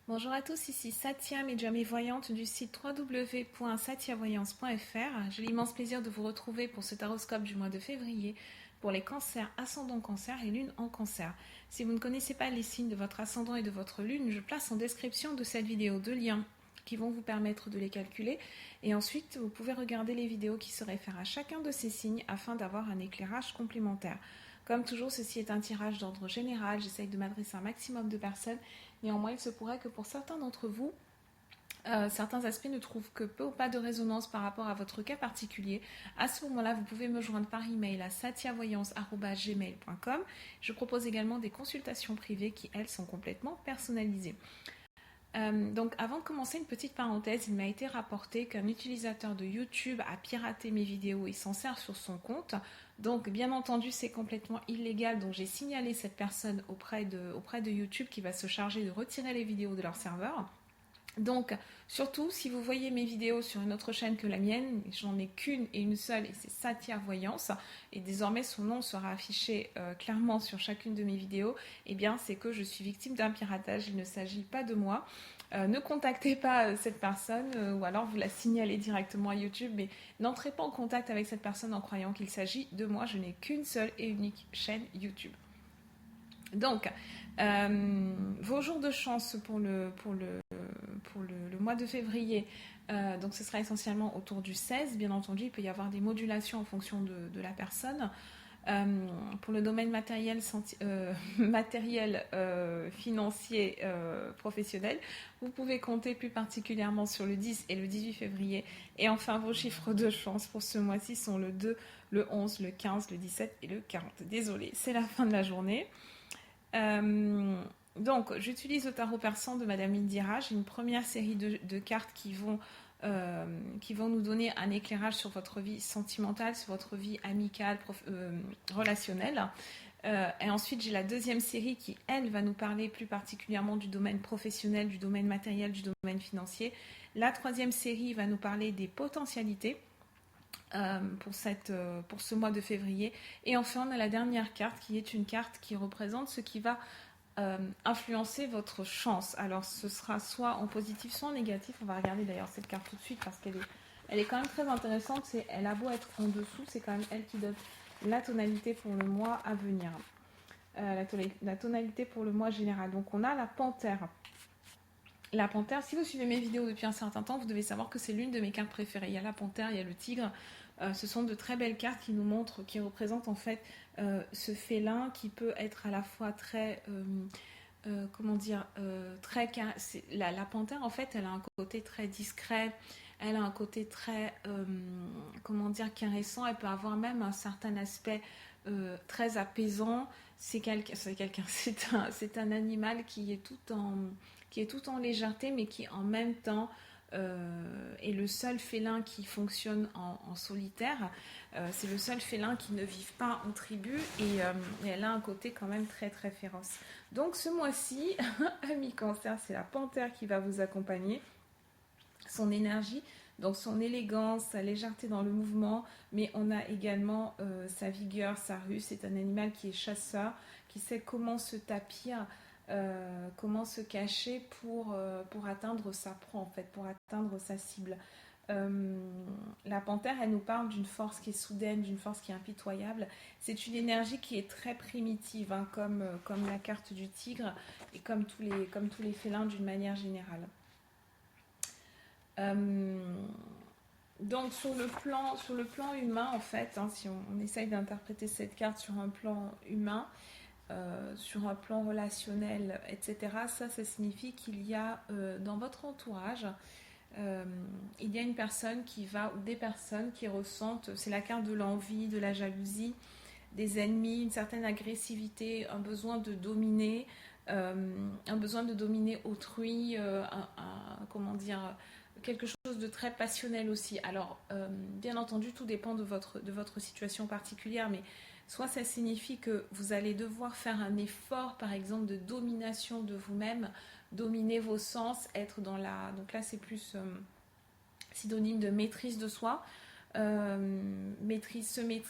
Bonjour à tous, ici Satia, médium et voyante du site www.satiavoyance.fr. J'ai l'immense plaisir de vous retrouver pour ce taroscope du mois de février pour les cancers, ascendant cancer et lune en cancer. Si vous ne connaissez pas les signes de votre ascendant et de votre lune, je place en description de cette vidéo deux liens qui vont vous permettre de les calculer et ensuite vous pouvez regarder les vidéos qui se réfèrent à chacun de ces signes afin d'avoir un éclairage complémentaire. Comme toujours, ceci est un tirage d'ordre général, j'essaye de m'adresser à un maximum de personnes. Néanmoins, il se pourrait que pour certains d'entre vous, certains aspects ne trouvent que peu ou pas de résonance par rapport à votre cas particulier. À ce moment-là, vous pouvez me joindre par email à satiavoyance@gmail.com. Je propose également des consultations privées qui, elles, sont complètement personnalisées. Donc avant de commencer, une petite parenthèse, il m'a été rapporté qu'un utilisateur de YouTube a piraté mes vidéos et s'en sert sur son compte. Donc bien entendu, c'est complètement illégal, donc j'ai signalé cette personne auprès de YouTube qui va se charger de retirer les vidéos de leur serveur. Donc, surtout, si vous voyez mes vidéos sur une autre chaîne que la mienne, j'en ai qu'une et une seule, et c'est Satia Voyance, et désormais son nom sera affiché clairement sur chacune de mes vidéos, eh bien, c'est que je suis victime d'un piratage, il ne s'agit pas de moi. Ne contactez pas cette personne, ou alors vous la signalez directement à YouTube, mais n'entrez pas en contact avec cette personne en croyant qu'il s'agit de moi, je n'ai qu'une seule et unique chaîne YouTube. Donc, vos jours de chance pour le mois de février, donc ce sera essentiellement autour du 16. Bien entendu, il peut y avoir des modulations en fonction de la personne. Pour le domaine matériel, financier, professionnel, vous pouvez compter plus particulièrement sur le 10 et le 18 février. Et enfin, vos chiffres de chance pour ce mois-ci sont le 2, le 11, le 15, le 17 et le 40. Désolée, c'est la fin de la journée. Donc, j'utilise le tarot persan de Madame Indira. J'ai une première série de cartes qui vont nous donner un éclairage sur votre vie sentimentale, sur votre vie amicale, relationnelle. Et ensuite, j'ai la deuxième série qui, elle, va nous parler plus particulièrement du domaine professionnel, du domaine matériel, du domaine financier. La troisième série va nous parler des potentialités. Pour ce mois de février. Et enfin, on a la dernière carte qui est une carte qui représente ce qui va influencer votre chance. Alors, ce sera soit en positif, soit en négatif. On va regarder d'ailleurs cette carte tout de suite parce elle est quand même très intéressante. Elle a beau être en dessous, c'est quand même elle qui donne la tonalité pour le mois à venir. La tonalité pour le mois général. Donc, on a la panthère. La panthère, si vous suivez mes vidéos depuis un certain temps, vous devez savoir que c'est l'une de mes cartes préférées. Il y a la panthère, il y a le tigre. Ce sont de très belles cartes qui nous montrent, qui représentent en fait ce félin qui peut être à la fois très, comment dire, la panthère en fait, elle a un côté très discret, elle a un côté très, comment dire, caressant. Elle peut avoir même un certain aspect très apaisant. C'est un animal qui est tout en légèreté, mais qui en même temps est le seul félin qui fonctionne en solitaire. C'est le seul félin qui ne vit pas en tribu et elle a un côté quand même très très féroce. Donc ce mois-ci, ami cancer, c'est la panthère qui va vous accompagner. Son énergie, donc son élégance, sa légèreté dans le mouvement, mais on a également sa vigueur, sa ruse. C'est un animal qui est chasseur, qui sait comment se tapir, comment se cacher pour atteindre sa proie, en fait, pour atteindre sa cible. La panthère, elle nous parle d'une force qui est soudaine, d'une force qui est impitoyable. C'est une énergie qui est très primitive, hein, comme la carte du tigre et comme tous les félins d'une manière générale. Donc sur le plan humain, en fait, hein, si on essaye d'interpréter cette carte sur un plan humain, sur un plan relationnel, etc., ça signifie qu'il y a dans votre entourage, il y a une personne ou des personnes qui ressentent, c'est la carte de l'envie, de la jalousie, des ennemis, une certaine agressivité, un besoin de dominer, autrui, comment dire, quelque chose de très passionnel aussi. Alors, bien entendu, tout dépend de votre situation particulière, mais soit ça signifie que vous allez devoir faire un effort, par exemple, de domination de vous-même, dominer vos sens, être dans la... Donc là, c'est plus synonyme de maîtrise de soi.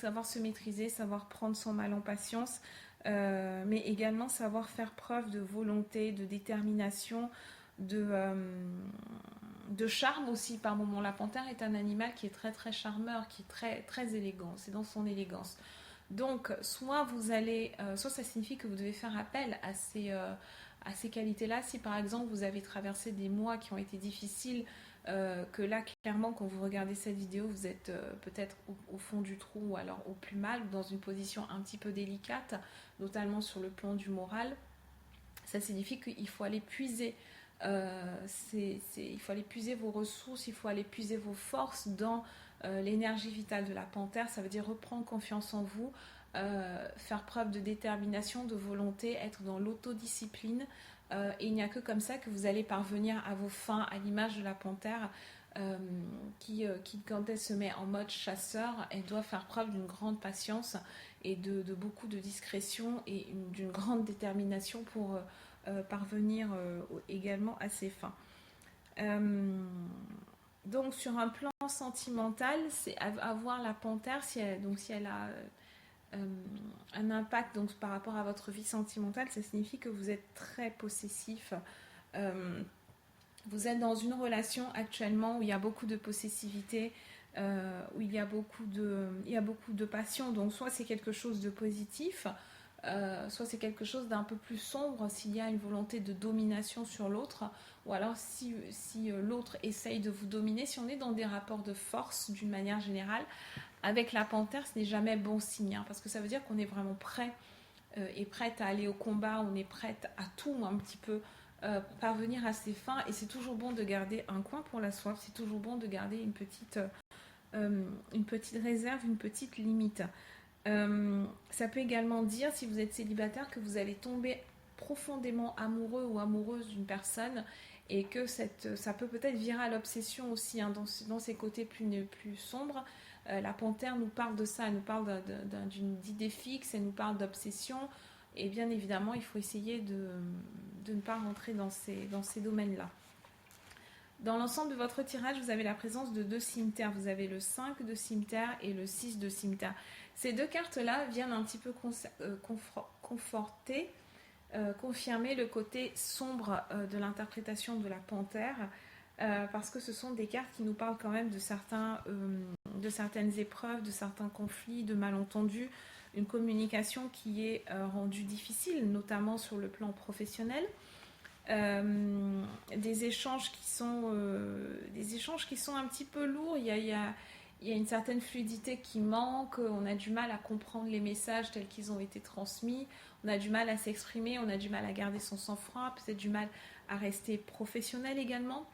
Savoir se maîtriser, savoir prendre son mal en patience, mais également savoir faire preuve de volonté, de détermination, de charme aussi par moment. La panthère est un animal qui est très très charmeur, qui est très très élégant, c'est dans son élégance. Donc soit soit ça signifie que vous devez faire appel à ces qualités-là. Si par exemple vous avez traversé des mois qui ont été difficiles, que là clairement quand vous regardez cette vidéo vous êtes peut-être au fond du trou ou alors au plus mal ou dans une position un petit peu délicate, notamment sur le plan du moral, ça signifie qu'il faut aller puiser il faut aller puiser vos ressources, il faut aller puiser vos forces dans l'énergie vitale de la panthère. Ça veut dire reprendre confiance en vous, faire preuve de détermination, de volonté, être dans l'autodiscipline. Et il n'y a que comme ça que vous allez parvenir à vos fins, à l'image de la panthère qui, quand elle se met en mode chasseur, elle doit faire preuve d'une grande patience et de beaucoup de discrétion et d'une grande détermination pour parvenir également à ses fins. Donc sur un plan sentimental, c'est avoir la panthère, si elle a un impact donc, par rapport à votre vie sentimentale, ça signifie que vous êtes très possessif. Vous êtes dans une relation actuellement où il y a beaucoup de possessivité, où il y a beaucoup de passion. Donc soit c'est quelque chose de positif, soit c'est quelque chose d'un peu plus sombre s'il y a une volonté de domination sur l'autre, ou alors si l'autre essaye de vous dominer. Si on est dans des rapports de force d'une manière générale, avec la panthère, ce n'est jamais bon signe, hein, parce que ça veut dire qu'on est vraiment prêt et prête à aller au combat, on est prête à tout un petit peu parvenir à ses fins, et c'est toujours bon de garder un coin pour la soif, c'est toujours bon de garder une petite réserve, une petite limite. Ça peut également dire, si vous êtes célibataire, que vous allez tomber profondément amoureux ou amoureuse d'une personne et que ça peut peut-être virer à l'obsession aussi, hein, dans ses côtés plus sombres. La panthère nous parle de ça, elle nous parle d'une idée fixe, elle nous parle d'obsession, et bien évidemment il faut essayer de ne pas rentrer dans ces domaines-là. Dans l'ensemble de votre tirage, vous avez la présence de 2 cimetères. Vous avez le 5 de cimetière et le 6 de cimetière. Ces 2 cartes-là viennent un petit peu conforter, confirmer le côté sombre de l'interprétation de la panthère, parce que ce sont des cartes qui nous parlent quand même de certaines épreuves, de certains conflits, de malentendus, une communication qui est rendue difficile, notamment sur le plan professionnel. Des échanges qui sont un petit peu lourds. Il y a une certaine fluidité qui manque, on a du mal à comprendre les messages tels qu'ils ont été transmis, on a du mal à s'exprimer, on a du mal à garder son sang-froid, peut-être du mal à rester professionnel également.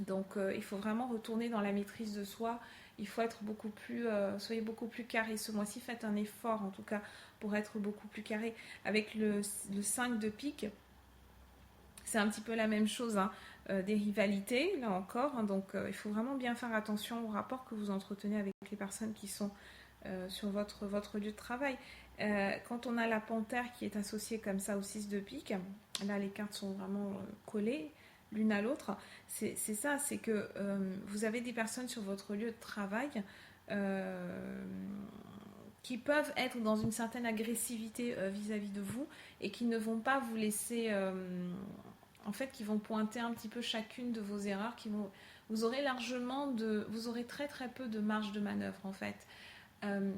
Donc il faut vraiment retourner dans la maîtrise de soi, il faut être soyez beaucoup plus carré ce mois-ci, faites un effort en tout cas pour être beaucoup plus carré. Avec le 5 de pique, c'est un petit peu la même chose, hein, des rivalités, là encore, hein, donc il faut vraiment bien faire attention au rapport que vous entretenez avec les personnes qui sont sur votre lieu de travail. Quand on a la panthère qui est associée comme ça au 6 de pique, là les cartes sont vraiment collées l'une à l'autre, c'est ça, c'est que vous avez des personnes sur votre lieu de travail qui peuvent être dans une certaine agressivité vis-à-à-vis de vous et qui ne vont pas vous laisser... en fait, qui vont pointer un petit peu chacune de vos erreurs, vous aurez très très peu de marge de manœuvre en fait.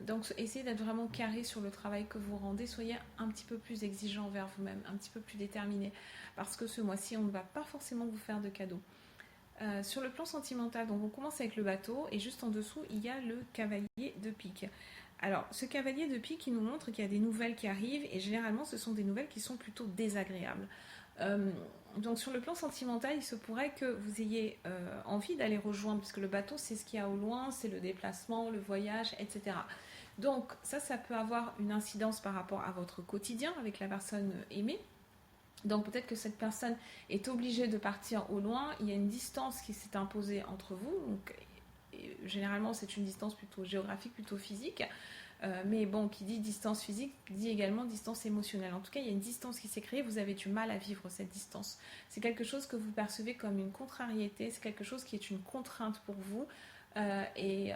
Donc essayez d'être vraiment carré sur le travail que vous rendez, soyez un petit peu plus exigeant envers vous-même, un petit peu plus déterminé, parce que ce mois-ci on ne va pas forcément vous faire de cadeaux. Sur le plan sentimental, donc on commence avec le bateau et juste en dessous il y a le cavalier de pique. Alors ce cavalier de pique il nous montre qu'il y a des nouvelles qui arrivent et généralement ce sont des nouvelles qui sont plutôt désagréables. Donc sur le plan sentimental, il se pourrait que vous ayez envie d'aller rejoindre, puisque le bateau c'est ce qu'il y a au loin, c'est le déplacement, le voyage, etc. Donc ça peut avoir une incidence par rapport à votre quotidien avec la personne aimée. Donc peut-être que cette personne est obligée de partir au loin, il y a une distance qui s'est imposée entre vous, donc généralement c'est une distance plutôt géographique, plutôt physique. Mais bon, qui dit distance physique, dit également distance émotionnelle. En tout cas, il y a une distance qui s'est créée, vous avez du mal à vivre cette distance. C'est quelque chose que vous percevez comme une contrariété, c'est quelque chose qui est une contrainte pour vous. Et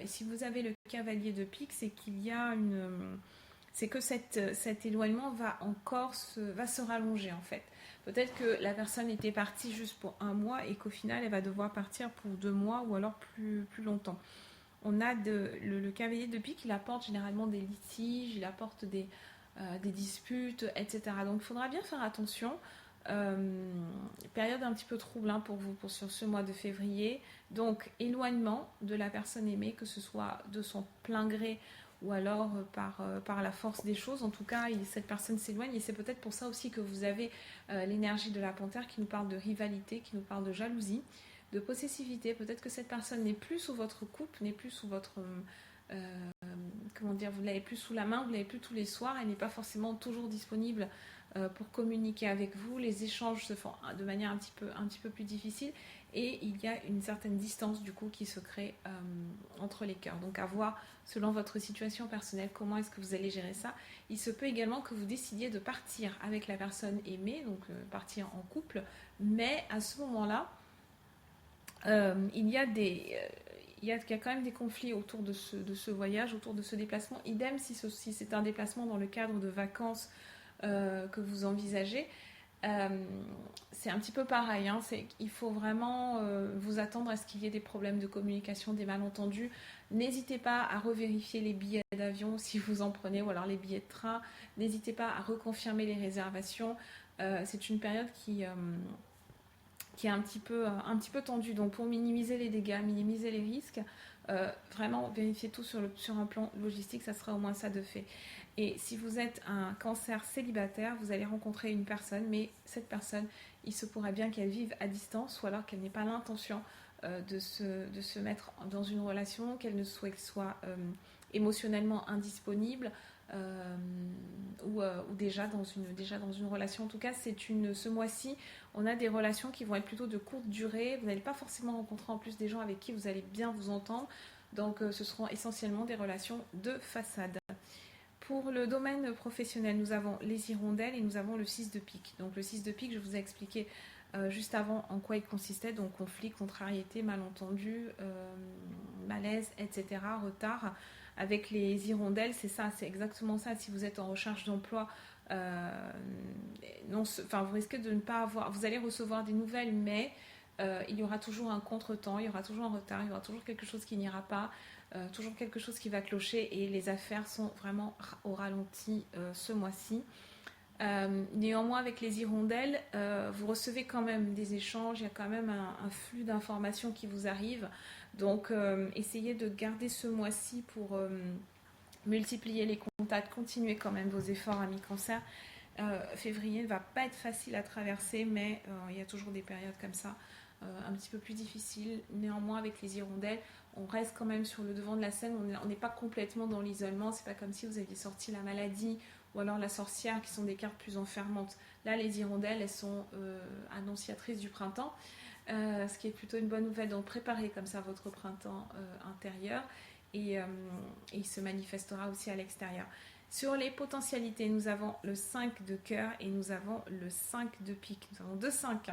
si vous avez le cavalier de pique, c'est qu'il y a c'est que cet éloignement va se rallonger en fait. Peut-être que la personne était partie juste pour un mois et qu'au final, elle va devoir partir pour 2 mois ou alors plus longtemps. On a le cavalier de pique, il apporte généralement des litiges, il apporte des disputes, etc. Donc il faudra bien faire attention. Période un petit peu trouble pour vous sur ce mois de février. Donc éloignement de la personne aimée, que ce soit de son plein gré ou alors par la force des choses. En tout cas, cette personne s'éloigne et c'est peut-être pour ça aussi que vous avez l'énergie de la panthère qui nous parle de rivalité, qui nous parle de jalousie, de possessivité. Peut-être que cette personne n'est plus sous votre coupe, n'est plus sous votre... comment dire, vous l'avez plus sous la main, vous l'avez plus tous les soirs, elle n'est pas forcément toujours disponible pour communiquer avec vous. Les échanges se font de manière un petit peu plus difficile et il y a une certaine distance du coup qui se crée entre les cœurs. Donc à voir selon votre situation personnelle comment est-ce que vous allez gérer ça. Il se peut également que vous décidiez de partir avec la personne aimée, donc partir en couple, mais à ce moment-là, il y a quand même des conflits autour de ce voyage, autour de ce déplacement. Idem si c'est un déplacement dans le cadre de vacances que vous envisagez. C'est un petit peu pareil, il faut vraiment vous attendre à ce qu'il y ait des problèmes de communication, des malentendus. N'hésitez pas à revérifier les billets d'avion si vous en prenez ou alors les billets de train. N'hésitez pas à reconfirmer les réservations. C'est une période qui est un petit peu tendue. Donc pour minimiser les dégâts, minimiser les risques, vraiment vérifiez tout sur un plan logistique, ça sera au moins ça de fait. Et si vous êtes un cancer célibataire, vous allez rencontrer une personne, mais cette personne, il se pourrait bien qu'elle vive à distance ou alors qu'elle n'ait pas l'intention de se mettre dans une relation, qu'elle ne soit émotionnellement indisponible ou déjà dans une relation. En tout cas, ce mois-ci, on a des relations qui vont être plutôt de courte durée. Vous n'allez pas forcément rencontrer en plus des gens avec qui vous allez bien vous entendre. Donc ce seront essentiellement des relations de façade. Pour le domaine professionnel, nous avons les hirondelles et nous avons le 6 de pique. Donc le 6 de pique, je vous ai expliqué juste avant en quoi il consistait. Donc conflit, contrariété, malentendu, malaise, etc., retard. Avec les hirondelles, c'est exactement ça. Si vous êtes en recherche d'emploi, vous risquez de ne pas avoir... Vous allez recevoir des nouvelles, mais il y aura toujours un contretemps, il y aura toujours un retard, il y aura toujours quelque chose qui n'ira pas. Toujours quelque chose qui va clocher et les affaires sont vraiment au ralenti ce mois-ci. Néanmoins, avec les hirondelles, vous recevez quand même des échanges, il y a quand même un flux d'informations qui vous arrive. Donc, essayez de garder ce mois-ci pour multiplier les contacts, continuez quand même vos efforts, amis cancer. Février ne va pas être facile à traverser, mais il y a toujours des périodes comme ça, un petit peu plus difficiles. Néanmoins, avec les hirondelles, on reste quand même sur le devant de la scène, on n'est pas complètement dans l'isolement, c'est pas comme si vous aviez sorti la maladie ou alors la sorcière qui sont des cartes plus enfermantes. Là, les hirondelles, elles sont annonciatrices du printemps, ce qui est plutôt une bonne nouvelle. Donc préparez comme ça votre printemps intérieur et il se manifestera aussi à l'extérieur. Sur les potentialités, nous avons le 5 de cœur et nous avons le 5 de pique. Nous avons 2 5.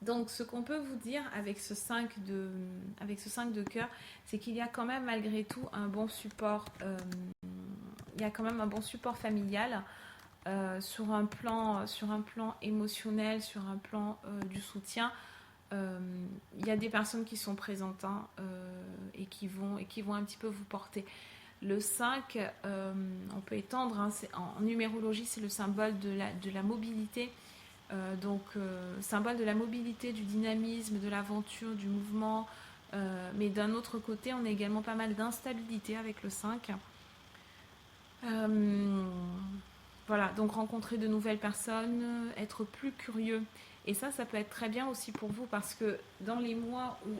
Donc ce qu'on peut vous dire avec ce 5 de cœur, c'est qu'il y a quand même malgré tout un bon support, il y a quand même un bon support familial sur un plan émotionnel, sur un plan du soutien. Il y a des personnes qui sont présentes et qui vont un petit peu vous porter. Le 5, on peut étendre, en numérologie, c'est le symbole de la mobilité. Symbole de la mobilité, du dynamisme, de l'aventure, du mouvement. Mais d'un autre côté, on a également pas mal d'instabilité avec le 5. Voilà, donc rencontrer de nouvelles personnes, être plus curieux. Et ça peut être très bien aussi pour vous parce que dans les mois où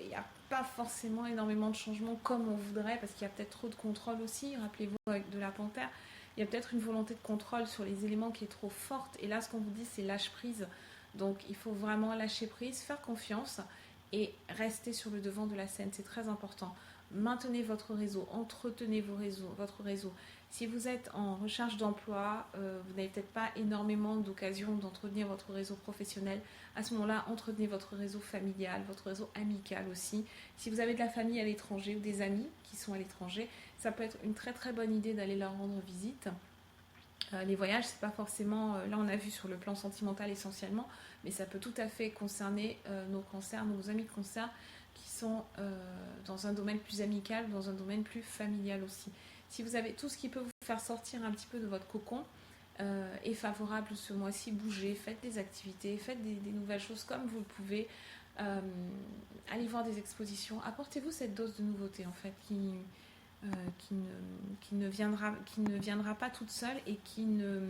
il n'y a pas forcément énormément de changements comme on voudrait, parce qu'il y a peut-être trop de contrôle aussi, rappelez-vous avec de la panthère, il y a peut-être une volonté de contrôle sur les éléments qui est trop forte. Et là, ce qu'on vous dit, c'est lâche prise. Donc, il faut vraiment lâcher prise, faire confiance et rester sur le devant de la scène. C'est très important. Maintenez votre réseau, entretenez votre réseau. Si vous êtes en recherche d'emploi, vous n'avez peut-être pas énormément d'occasions d'entretenir votre réseau professionnel. À ce moment-là, entretenez votre réseau familial, votre réseau amical aussi. Si vous avez de la famille à l'étranger ou des amis qui sont à l'étranger, ça peut être une très très bonne idée d'aller leur rendre visite. Les voyages, c'est pas forcément, là on a vu sur le plan sentimental essentiellement, mais ça peut tout à fait concerner nos cancers, nos amis de cancer qui sont dans un domaine plus amical, dans un domaine plus familial aussi. Si vous avez tout ce qui peut vous faire sortir un petit peu de votre cocon, est favorable ce mois-ci, bougez, faites des activités, faites des nouvelles choses comme vous le pouvez, allez voir des expositions, apportez-vous cette dose de nouveauté en fait euh, qui, qui ne viendra pas toute seule et qui ne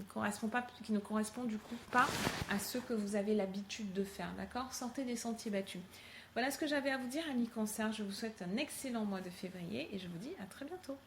correspond du coup pas à ce que vous avez l'habitude de faire, d'accord? Sortez des sentiers battus. Voilà ce que j'avais à vous dire, amis cancer. Je vous souhaite un excellent mois de février et je vous dis à très bientôt.